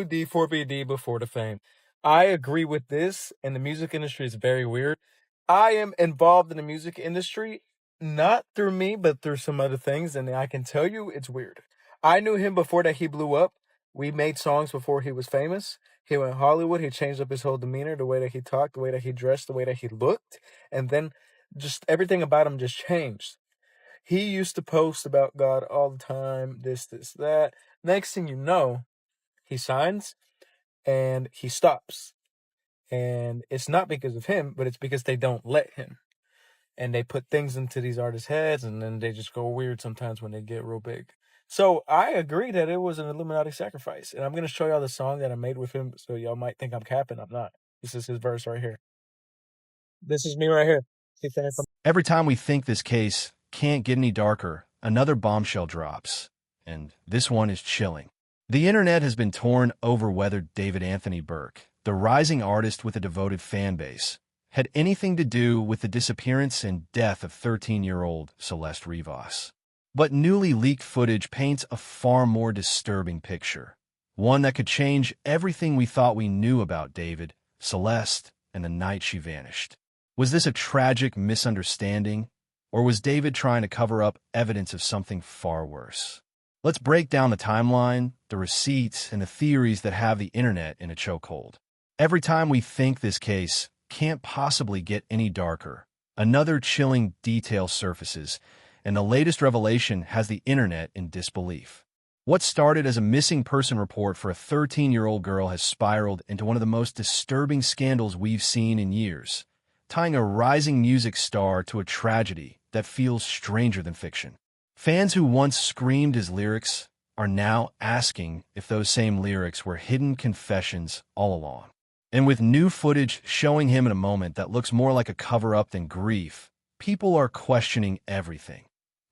D4VD before the fame. I agree with this, and the music industry is very weird. I am involved in the music industry, not through me, but through some other things, and I can tell you it's weird. I knew him before that he blew up. We made songs before he was famous. He went Hollywood. He changed up his whole demeanor, the way that he talked, the way that he dressed, the way that he looked, and then just everything about him just changed. He used to post about God all the time, this, that. Next thing you know, he signs and he stops. And it's not because of him, but it's because they don't let him. And they put things into these artists' heads, and then they just go weird sometimes when they get real big. So I agree that it was an Illuminati sacrifice. And I'm going to show y'all the song that I made with him, so y'all might think I'm capping. I'm not. This is his verse right here. This is me right here. Every time we think this case can't get any darker, another bombshell drops. And this one is chilling. The internet has been torn over whether David Anthony Burke, the rising artist with a devoted fan base, had anything to do with the disappearance and death of 13-year-old Celeste Rivas. But newly leaked footage paints a far more disturbing picture, one that could change everything we thought we knew about David, Celeste, and the night she vanished. Was this a tragic misunderstanding, or was David trying to cover up evidence of something far worse? Let's break down the timeline, the receipts, and the theories that have the internet in a chokehold. Every time we think this case can't possibly get any darker, another chilling detail surfaces, and the latest revelation has the internet in disbelief. What started as a missing person report for a 13-year-old girl has spiraled into one of the most disturbing scandals we've seen in years, tying a rising music star to a tragedy that feels stranger than fiction. Fans who once screamed his lyrics are now asking if those same lyrics were hidden confessions all along. And with new footage showing him in a moment that looks more like a cover-up than grief, people are questioning everything.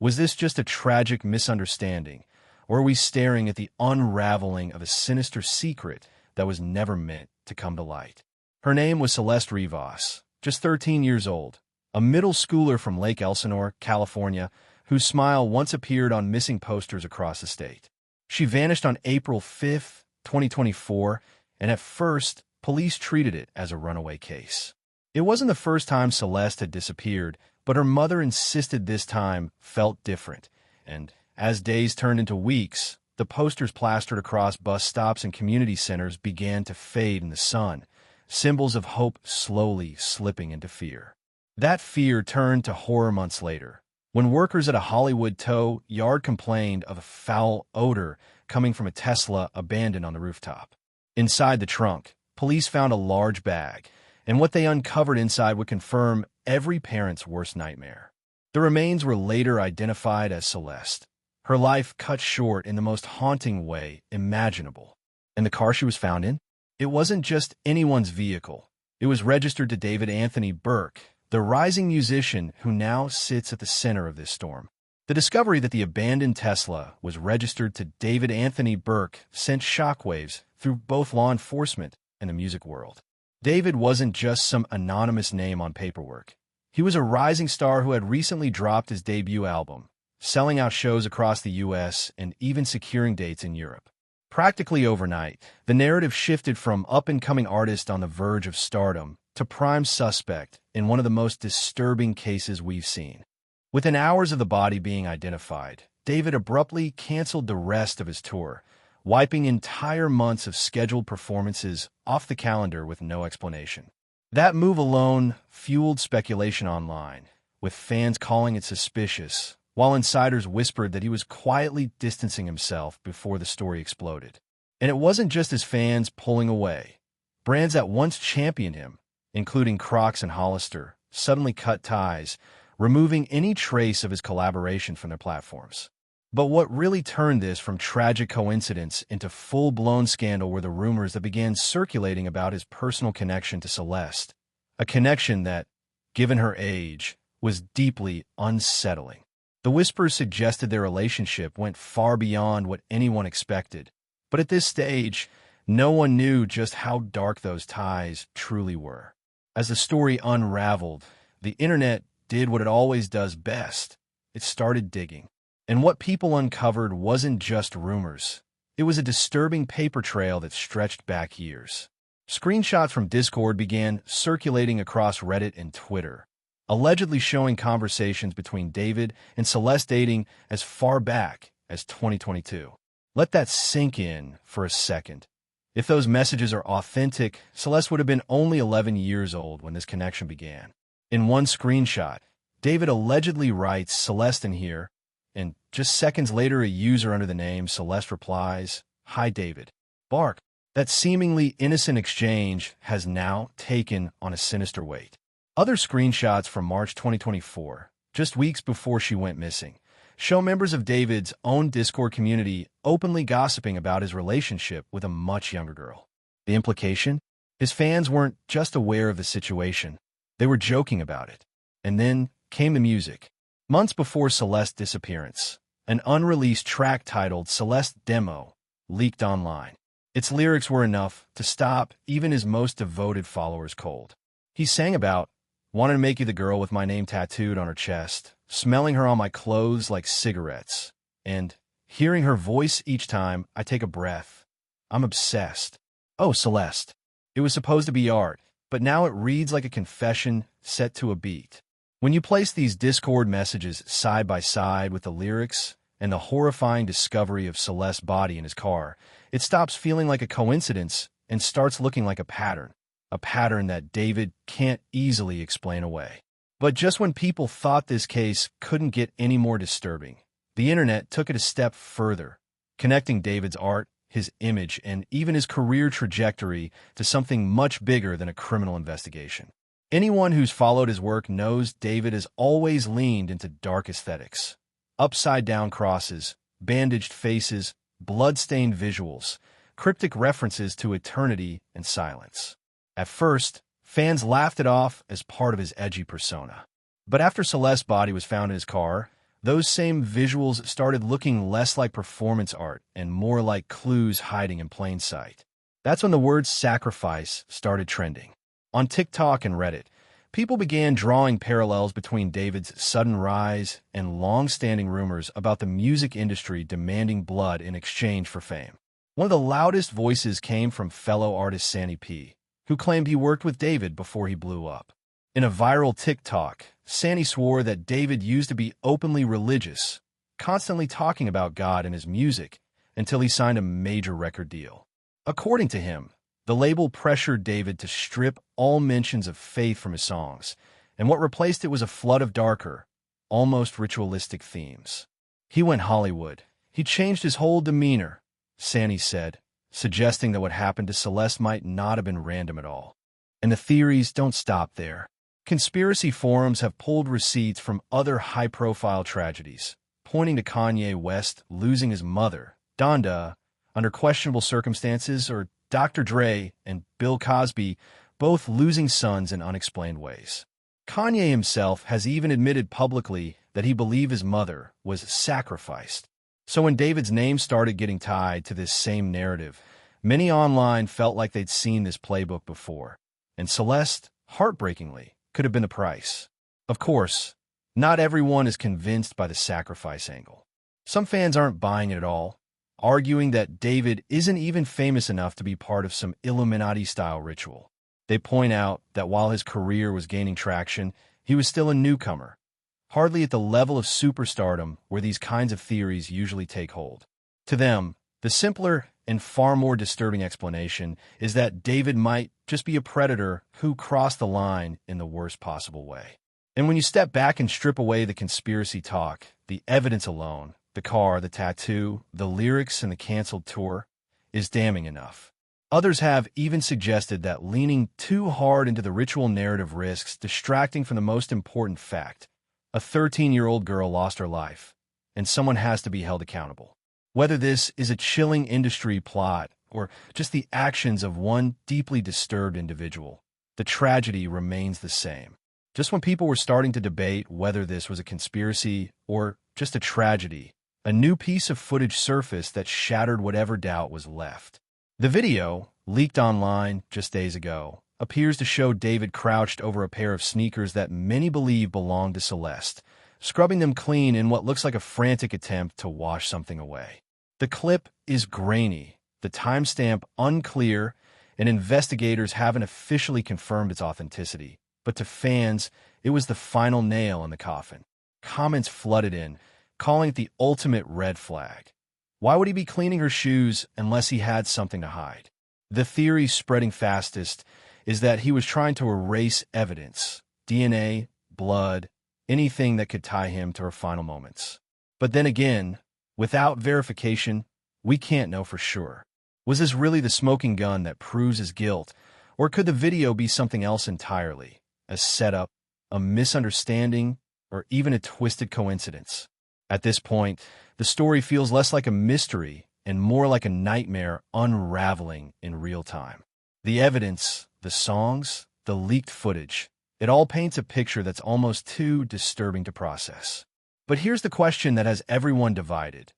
Was this just a tragic misunderstanding, or are we staring at the unraveling of a sinister secret that was never meant to come to light? Her name was Celeste Rivas, just 13 years old, a middle schooler from Lake Elsinore, California, whose smile once appeared on missing posters across the state. She vanished on April 5, 2024, and at first, police treated it as a runaway case. It wasn't the first time Celeste had disappeared, but her mother insisted this time felt different, and as days turned into weeks, the posters plastered across bus stops and community centers began to fade in the sun, symbols of hope slowly slipping into fear. That fear turned to horror months later, when workers at a Hollywood tow yard complained of a foul odor coming from a Tesla abandoned on the rooftop. Inside the trunk, police found a large bag, and what they uncovered inside would confirm every parent's worst nightmare. The remains were later identified as Celeste, her life cut short in the most haunting way imaginable. And the car she was found in? It wasn't just anyone's vehicle. It was registered to David Anthony Burke, the rising musician who now sits at the center of this storm. The discovery that the abandoned Tesla was registered to David Anthony Burke sent shockwaves through both law enforcement and the music world. David wasn't just some anonymous name on paperwork. He was a rising star who had recently dropped his debut album, selling out shows across the U.S. and even securing dates in Europe. Practically overnight, the narrative shifted from up-and-coming artist on the verge of stardom to prime suspect in one of the most disturbing cases we've seen. Within hours of the body being identified, David abruptly canceled the rest of his tour, wiping entire months of scheduled performances off the calendar with no explanation. That move alone fueled speculation online, with fans calling it suspicious, while insiders whispered that he was quietly distancing himself before the story exploded. And it wasn't just his fans pulling away. Brands that once championed him, including Crocs and Hollister, suddenly cut ties, removing any trace of his collaboration from their platforms. But what really turned this from tragic coincidence into full-blown scandal were the rumors that began circulating about his personal connection to Celeste, a connection that, given her age, was deeply unsettling. The whispers suggested their relationship went far beyond what anyone expected, but at this stage, no one knew just how dark those ties truly were. As the story unraveled, the internet did what it always does best. It started digging. And what people uncovered wasn't just rumors. It was a disturbing paper trail that stretched back years. Screenshots from Discord began circulating across Reddit and Twitter, allegedly showing conversations between David and Celeste dating as far back as 2022. Let that sink in for a second. If those messages are authentic, Celeste would have been only 11 years old when this connection began. In one screenshot, David allegedly writes Celeste in here, and just seconds later a user under the name Celeste replies, "Hi David. Bark." That seemingly innocent exchange has now taken on a sinister weight. Other screenshots from March 2024, just weeks before she went missing, show members of David's own Discord community openly gossiping about his relationship with a much younger girl. The implication? His fans weren't just aware of the situation, they were joking about it. And then came the music. Months before Celeste's disappearance, an unreleased track titled Celeste Demo leaked online. Its lyrics were enough to stop even his most devoted followers cold. He sang about, "Wanted to make you the girl with my name tattooed on her chest, smelling her on my clothes like cigarettes, and hearing her voice each time I take a breath. I'm obsessed. Oh, Celeste." It was supposed to be art, but now it reads like a confession set to a beat. When you place these Discord messages side by side with the lyrics and the horrifying discovery of Celeste's body in his car, it stops feeling like a coincidence and starts looking like a pattern that David can't easily explain away. But just when people thought this case couldn't get any more disturbing, the internet took it a step further, connecting David's art, his image, and even his career trajectory to something much bigger than a criminal investigation. Anyone who's followed his work knows David has always leaned into dark aesthetics. Upside-down crosses, bandaged faces, blood-stained visuals, cryptic references to eternity and silence. At first, fans laughed it off as part of his edgy persona. But after Celeste's body was found in his car, those same visuals started looking less like performance art and more like clues hiding in plain sight. That's when the word sacrifice started trending. On TikTok and Reddit, people began drawing parallels between David's sudden rise and long-standing rumors about the music industry demanding blood in exchange for fame. One of the loudest voices came from fellow artist Sandy P, who claimed he worked with David before he blew up. In a viral TikTok, Sandy swore that David used to be openly religious, constantly talking about God and his music, until he signed a major record deal. According to him, the label pressured David to strip all mentions of faith from his songs, and what replaced it was a flood of darker, almost ritualistic themes. He went Hollywood. He changed his whole demeanor, Sandy said, suggesting that what happened to Celeste might not have been random at all. And the theories don't stop there. Conspiracy forums have pulled receipts from other high-profile tragedies, pointing to Kanye West losing his mother, Donda, under questionable circumstances, or Dr. Dre and Bill Cosby both losing sons in unexplained ways. Kanye himself has even admitted publicly that he believed his mother was sacrificed. So when David's name started getting tied to this same narrative, many online felt like they'd seen this playbook before. And Celeste, heartbreakingly, could have been the price. Of course, not everyone is convinced by the sacrifice angle. Some fans aren't buying it at all, arguing that David isn't even famous enough to be part of some Illuminati-style ritual. They point out that while his career was gaining traction, he was still a newcomer, hardly at the level of superstardom where these kinds of theories usually take hold. To them, the simpler and far more disturbing explanation is that David might just be a predator who crossed the line in the worst possible way. And when you step back and strip away the conspiracy talk, the evidence alone, the car, the tattoo, the lyrics, and the canceled tour, is damning enough. Others have even suggested that leaning too hard into the ritual narrative risks distracting from the most important fact. A 13-year-old girl lost her life, and someone has to be held accountable. Whether this is a chilling industry plot or just the actions of one deeply disturbed individual, the tragedy remains the same. Just when people were starting to debate whether this was a conspiracy or just a tragedy, a new piece of footage surfaced that shattered whatever doubt was left. The video, leaked online just days ago, appears to show David crouched over a pair of sneakers that many believe belonged to Celeste, scrubbing them clean in what looks like a frantic attempt to wash something away. The clip is grainy, the timestamp unclear, and investigators haven't officially confirmed its authenticity. But to fans, it was the final nail in the coffin. Comments flooded in, calling it the ultimate red flag. Why would he be cleaning her shoes unless he had something to hide? The theory spreading fastest is that he was trying to erase evidence, DNA, blood, anything that could tie him to her final moments. But then again, without verification, we can't know for sure. Was this really the smoking gun that proves his guilt, or could the video be something else entirely? A setup, a misunderstanding, or even a twisted coincidence? At this point, the story feels less like a mystery and more like a nightmare unraveling in real time. The evidence, the songs, the leaked footage, it all paints a picture that's almost too disturbing to process. But here's the question that has everyone divided.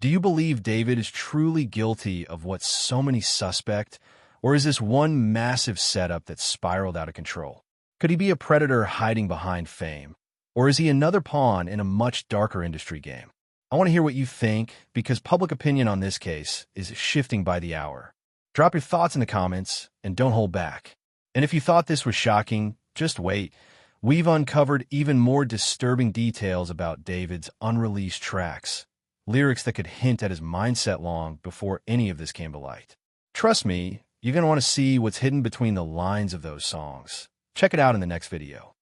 Do you believe David is truly guilty of what so many suspect, or is this one massive setup that spiraled out of control? Could he be a predator hiding behind fame? Or is he another pawn in a much darker industry game? I want to hear what you think, because public opinion on this case is shifting by the hour. Drop your thoughts in the comments, and don't hold back. And if you thought this was shocking, just wait. We've uncovered even more disturbing details about David's unreleased tracks, lyrics that could hint at his mindset long before any of this came to light. Trust me, you're going to want to see what's hidden between the lines of those songs. Check it out in the next video.